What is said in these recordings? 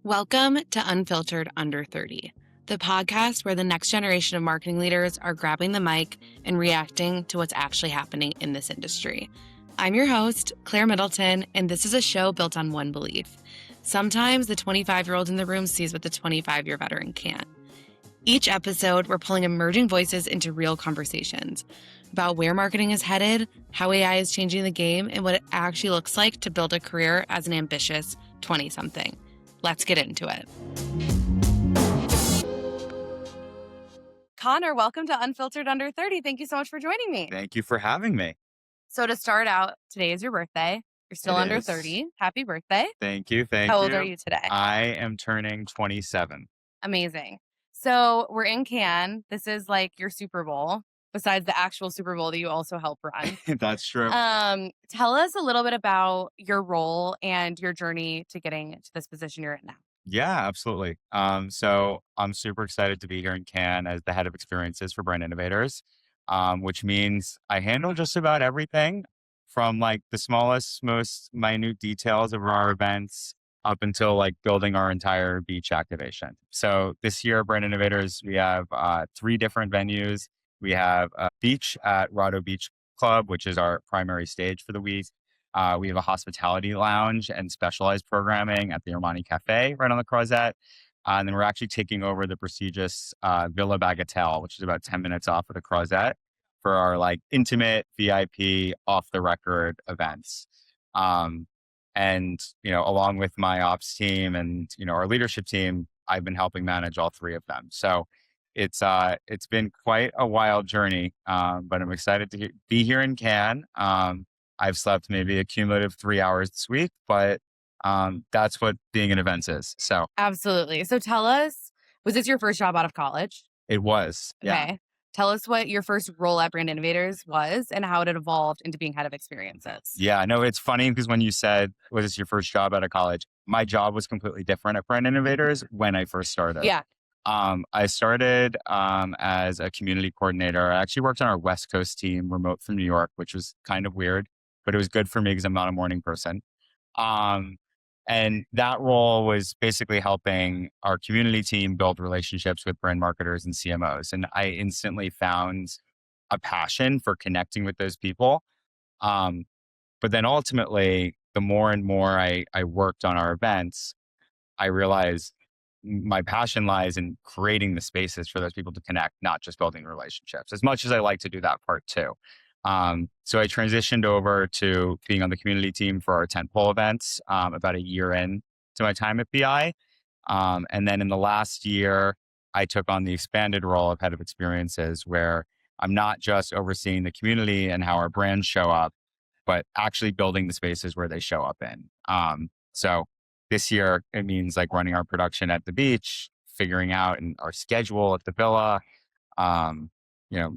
Welcome to Unfiltered Under 30, the podcast where the next generation of marketing leaders are grabbing the mic and reacting to what's actually happening in this industry. I'm your host, Claire Middleton, and this is a show built on one belief. Sometimes the 25-year-old in the room sees what the 25-year veteran can't. Each episode, we're pulling emerging voices into real conversations about where marketing is headed, how AI is changing the game, and what it actually looks like to build a career as an ambitious 20-something. Let's get into it. Connor, welcome to Unfiltered Under 30. Thank you so much for joining me. Thank you for having me. So to start out, today is your birthday. You're still under 30. Happy birthday. Thank you. How old are you today? I am turning 27. Amazing. So we're in Cannes. This is like your Super Bowl, besides the actual Super Bowl that you also help run. That's true. Tell us a little bit about your role and your journey to getting to this position you're in now. Yeah, absolutely. So I'm super excited to be here in Cannes as the head of experiences for Brand Innovators, which means I handle just about everything from like the smallest, most minute details of our events up until like building our entire beach activation. So this year, Brand Innovators, we have 3 different venues. We have a beach at Rado Beach Club, which is our primary stage for the week. We have a hospitality lounge and specialized programming at the Armani Cafe right on the Croisette. And then we're actually taking over the prestigious Villa Bagatelle, which is about 10 minutes off of the Croisette, for our like intimate VIP off the record events. And, along with my ops team and, our leadership team, I've been helping manage all 3 of them. So it's been quite a wild journey, but I'm excited to be here in Cannes. I've slept maybe a cumulative 3 hours this week, but that's what being in events is. So Absolutely. So tell us, was this your first job out of college? it was. Yeah. Okay. Tell us what your first role at Brand Innovators was and how it had evolved into being head of experiences. Yeah, no, it's funny because when you said, was this your first job out of college? My job was completely different at Brand Innovators when I first started. Yeah. I started as a community coordinator. I actually worked on our West Coast team remote from New York, which was kind of weird, but it was good for me because I'm not a morning person. And that role was basically helping our community team build relationships with brand marketers and CMOs. And I instantly found a passion for connecting with those people. But then ultimately, the more and more I worked on our events, I realized my passion lies in creating the spaces for those people to connect, not just building relationships, as much as I like to do that part too. So I transitioned over to being on the community team for our tentpole events about a year in to my time at BI. And then in the last year, I took on the expanded role of head of experiences, where I'm not just overseeing the community and how our brands show up, but actually building the spaces where they show up in. So this year, it means like running our production at the beach, figuring out our schedule at the villa.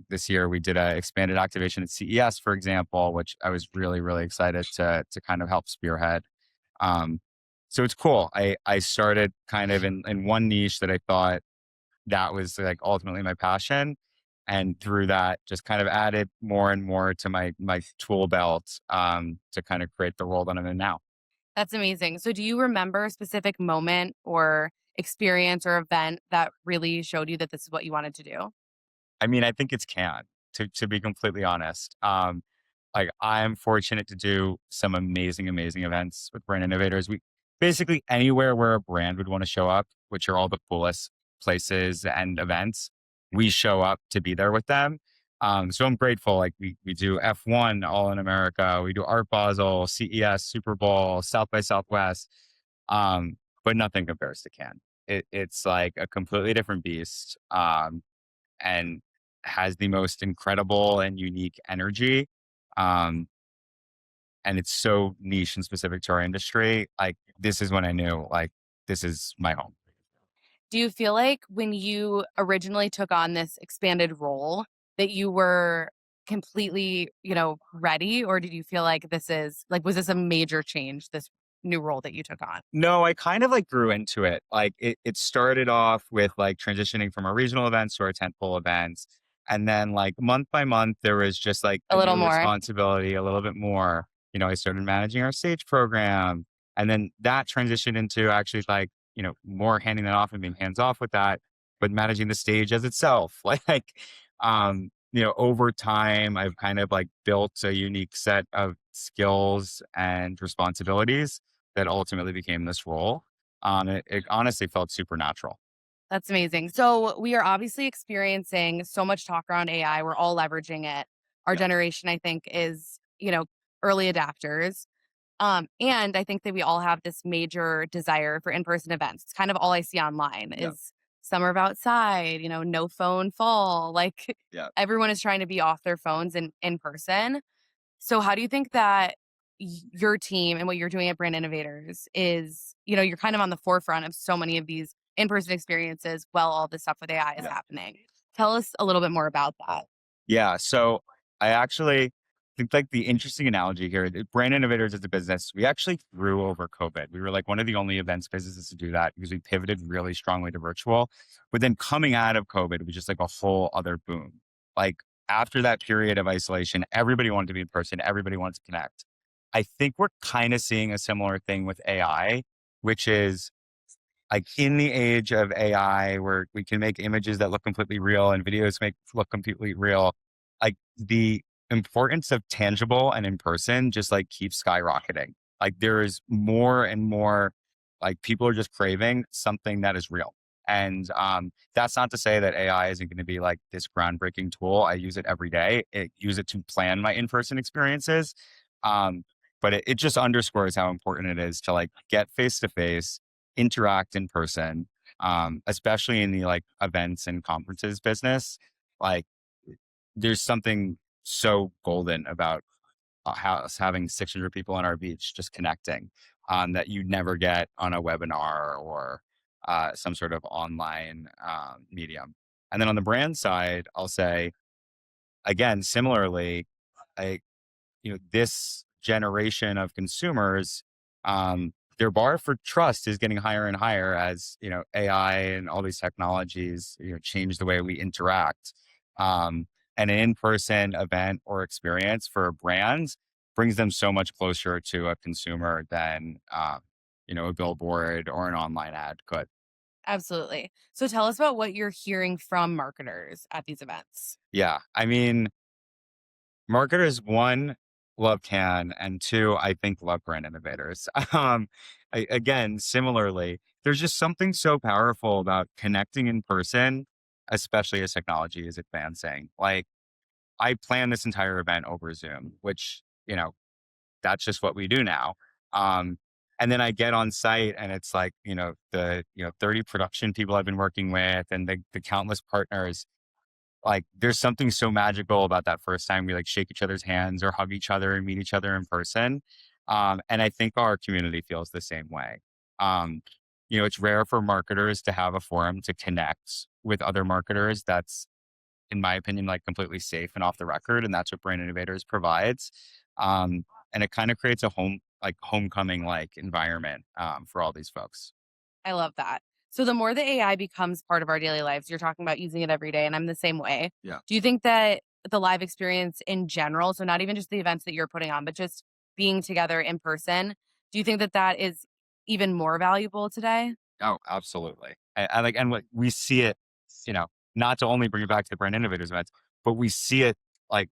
This year we did an expanded activation at CES, for example, which I was really, really excited to kind of help spearhead. So it's cool. I started kind of in one niche that I thought that was like ultimately my passion. And through that, just kind of added more and more to my tool belt to kind of create the role that I'm in now. That's amazing. So do you remember a specific moment or experience or event that really showed you that this is what you wanted to do? I mean, I think it's Cannes, to be completely honest. Like I'm fortunate to do some amazing, amazing events with Brand Innovators. We basically anywhere where a brand would want to show up, which are all the coolest places and events, we show up to be there with them. So I'm grateful. Like we do F1 all in America. We do Art Basel, CES, Super Bowl, South by Southwest. But nothing compares to Cannes. It's like a completely different beast. And has the most incredible and unique energy. And it's so niche and specific to our industry. Like this is when I knew like this is my home. Do you feel like when you originally took on this expanded role that you were completely, ready? Or did you feel like was this a major change, this new role that you took on? No, I kind of like grew into it. Like it started off with like transitioning from our regional events to our tentpole events. And then like month by month, there was just like A little new more. responsibility, a little bit more. I started managing our stage program. And then that transitioned into actually like, more handing that off and being hands off with that, but managing the stage as itself. Over time, I've kind of like built a unique set of skills and responsibilities that ultimately became this role. It honestly felt supernatural. That's amazing. So we are obviously experiencing so much talk around AI. We're all leveraging it. Our Yeah. generation, I think, is, early adapters. And I think that we all have this major desire for in-person events. It's kind of all I see online Yeah. is summer of outside, no phone fall. Like Yeah. everyone is trying to be off their phones and in person. So how do you think that your team and what you're doing at Brand Innovators is, you're kind of on the forefront of so many of these in-person experiences while all this stuff with AI is Yeah. happening. Tell us a little bit more about that. Yeah. So I actually think like the interesting analogy here, Brand Innovators as a business, we actually grew over COVID. We were like one of the only events businesses to do that because we pivoted really strongly to virtual. But then coming out of COVID was just like a whole other boom. Like after that period of isolation, everybody wanted to be in person, everybody wanted to connect. I think we're kind of seeing a similar thing with AI, which is like in the age of AI where we can make images that look completely real and videos make look completely real, like the importance of tangible and in person just like keeps skyrocketing. Like there is more and more like people are just craving something that is real. And that's not to say that AI isn't going to be like this groundbreaking tool. I use it every day. I use it to plan my in-person experiences. Um, but it just underscores how important it is to like get face to face, interact in person, especially in the like events and conferences business. Like there's something so golden about us having 600 people on our beach just connecting that you never get on a webinar or some sort of online medium. And then on the brand side, I'll say, again, similarly, I this generation of consumers, their bar for trust is getting higher and higher as, AI and all these technologies, change the way we interact. Um, and an in-person event or experience for brands brings them so much closer to a consumer than, a billboard or an online ad could. Absolutely. So tell us about what you're hearing from marketers at these events. Yeah. I mean, marketers, one, love Can, and two, I think love Brand Innovators. Again, similarly, there's just something so powerful about connecting in person, especially as technology is advancing. Like, I plan this entire event over Zoom, which, that's just what we do now. Um, and then I get on site and it's like, the, 30 production people I've been working with and the countless partners, like, there's something so magical about that first time we like shake each other's hands or hug each other and meet each other in person. And I think our community feels the same way. Um, it's rare for marketers to have a forum to connect with other marketers. That's, in my opinion, like completely safe and off the record. And that's what Brand Innovators provides. And it kind of creates a homecoming like environment for all these folks. I love that. So the more the AI becomes part of our daily lives, you're talking about using it every day, and I'm the same way. Yeah. Do you think that the live experience in general, so not even just the events that you're putting on, but just being together in person, do you think that that is even more valuable today? Oh, absolutely. I like, and what we see it, you know, not to only bring it back to the Brand Innovators events, but we see it like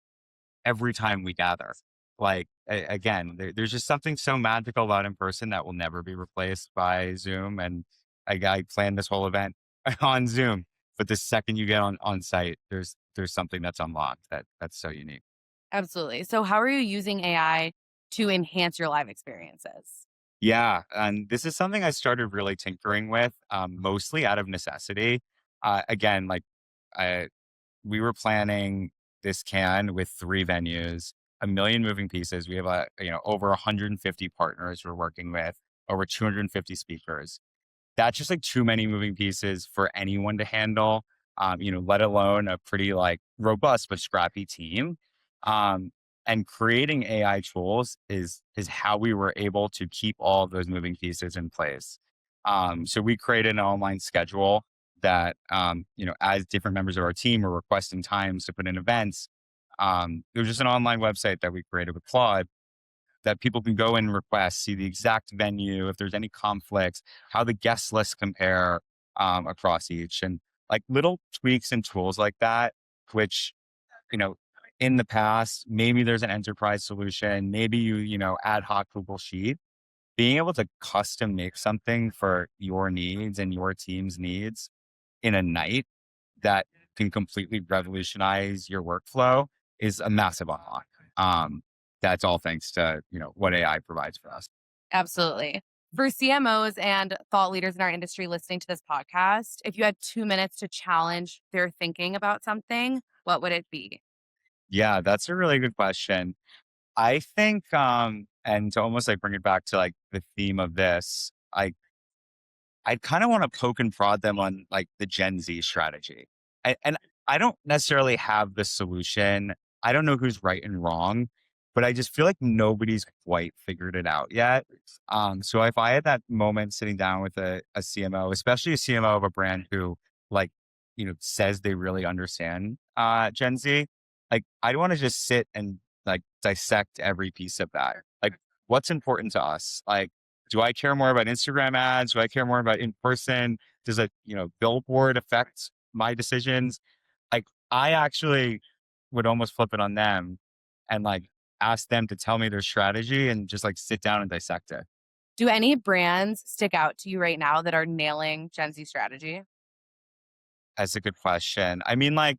every time we gather. Like, again, there's just something so magical about in person that will never be replaced by Zoom. And I planned this whole event on Zoom, but the second you get on site, there's something that's unlocked that's so unique. Absolutely. So how are you using AI to enhance your live experiences? Yeah, and this is something I started really tinkering with, mostly out of necessity. Again, like I, we were planning this can with 3 venues, a million moving pieces. We have over 150 partners we're working with, over 250 speakers. That's just like too many moving pieces for anyone to handle. Let alone a pretty like robust but scrappy team. Um, and creating AI tools is how we were able to keep all of those moving pieces in place. So we created an online schedule that as different members of our team were requesting times to put in events, there was just an online website that we created with Claude that people can go and request, see the exact venue, if there's any conflicts, how the guest lists compare across each, and like little tweaks and tools like that, which, you know, in the past, maybe there's an enterprise solution, maybe ad hoc Google Sheet. Being able to custom make something for your needs and your team's needs in a night that can completely revolutionize your workflow is a massive unlock. That's all thanks to, what AI provides for us. Absolutely. For CMOs and thought leaders in our industry listening to this podcast, if you had 2 minutes to challenge their thinking about something, what would it be? Yeah, that's a really good question. I think, and to almost like bring it back to like the theme of this, I kind of want to poke and prod them on like the Gen Z strategy. And I don't necessarily have the solution. I don't know who's right and wrong, but I just feel like nobody's quite figured it out yet. So if I had that moment sitting down with a CMO, especially a CMO of a brand who like, says they really understand Gen Z, like I'd want to just sit and like dissect every piece of that. Like what's important to us? Like, do I care more about Instagram ads? Do I care more about in person? Does a, billboard affect my decisions? Like I actually would almost flip it on them and like ask them to tell me their strategy and just like sit down and dissect it. Do any brands stick out to you right now that are nailing Gen Z strategy? That's a good question. I mean, like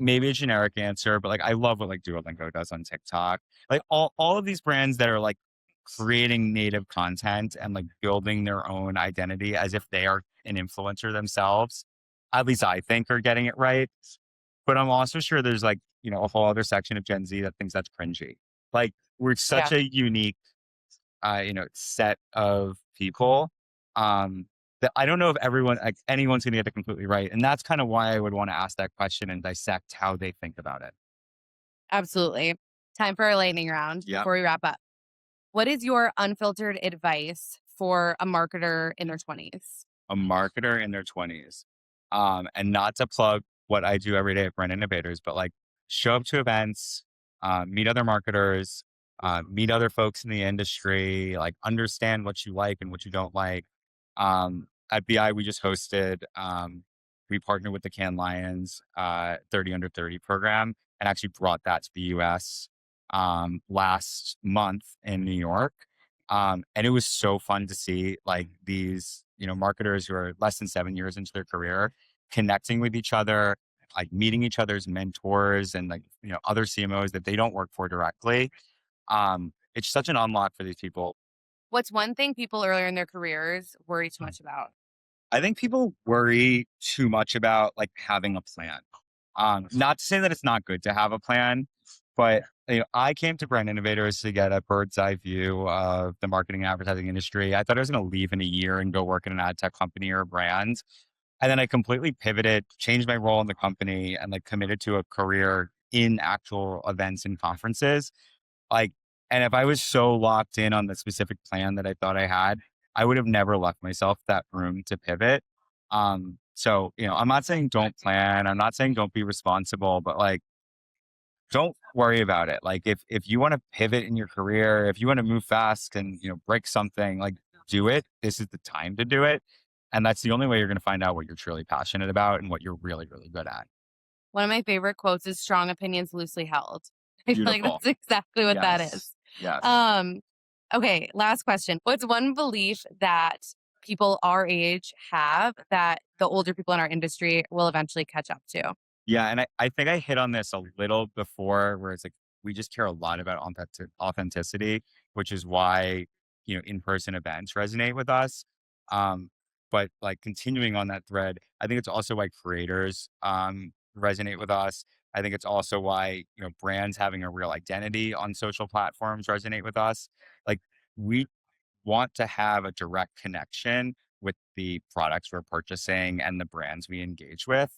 maybe a generic answer, but like I love what like Duolingo does on TikTok. Like all of these brands that are like creating native content and like building their own identity as if they are an influencer themselves, at least I think are getting it right. But I'm also sure there's like, a whole other section of Gen Z that thinks that's cringy. Like we're such Yeah, a unique set of people. Um, that I don't know if like anyone's going to get it completely right. And that's kind of why I would want to ask that question and dissect how they think about it. absolutely. Time for a lightning round Yep. before we wrap up. What is your unfiltered advice for a marketer in their 20s? A marketer in their 20s. And not to plug what I do every day at Brand Innovators, but like show up to events, meet other marketers, meet other folks in the industry, like understand what you like and what you don't like. At BI, we just hosted, we partnered with the Cannes Lions 30 Under 30 program and actually brought that to the US last month in New York. And it was so fun to see like these, marketers who are less than 7 years into their career connecting with each other, like meeting each other's mentors and like, other CMOs that they don't work for directly. It's such an unlock for these people. What's one thing people earlier in their careers worry too much about? I think people worry too much about like having a plan. Not to say that it's not good to have a plan, but I came to Brand Innovators to get a bird's eye view of the marketing and advertising industry. I thought I was going to leave in a year and go work in an ad tech company or a brand. And then I completely pivoted, changed my role in the company and like committed to a career in actual events and conferences. Like, and if I was so locked in on the specific plan that I thought I had, I would have never left myself that room to pivot. So, I'm not saying don't plan. I'm not saying don't be responsible, but like, don't worry about it. Like if you want to pivot in your career, if you want to move fast and, break something, like do it. This is the time to do it. And that's the only way you're going to find out what you're truly passionate about and what you're really, really good at. One of my favorite quotes is strong opinions loosely held. I feel like Beautiful. that's exactly what that Yes. is. Yes. Okay, last question. What's one belief that people our age have that the older people in our industry will eventually catch up to? Yeah, and I think I hit on this a little before where it's like we just care a lot about authenticity, which is why, in-person events resonate with us. Um, but like continuing on that thread, I think it's also why creators resonate with us. I think it's also why, brands having a real identity on social platforms resonate with us. Like we want to have a direct connection with the products we're purchasing and the brands we engage with.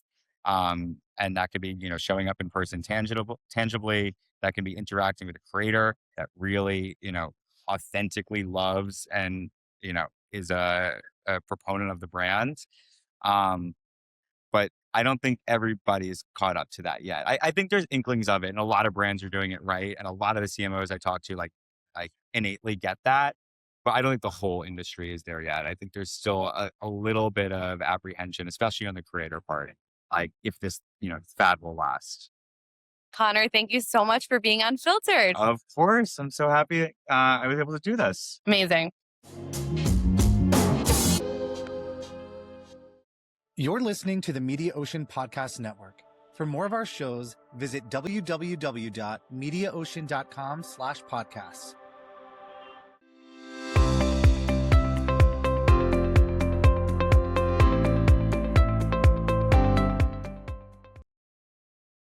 And that could be, showing up in person tangibly. That can be interacting with a creator that really, authentically loves and, is a proponent of the brand. Um, but I don't think everybody's caught up to that yet. I think there's inklings of it, and a lot of brands are doing it right. And a lot of the CMOs I talk to, like innately get that. But I don't think the whole industry is there yet. I think there's still a little bit of apprehension, especially on the creator part, like if this, fad will last. Connor, thank you so much for being unfiltered. Of course. I'm so happy I was able to do this. Amazing. You're listening to the Mediaocean Podcast Network. For more of our shows, visit www.mediaocean.com/podcasts.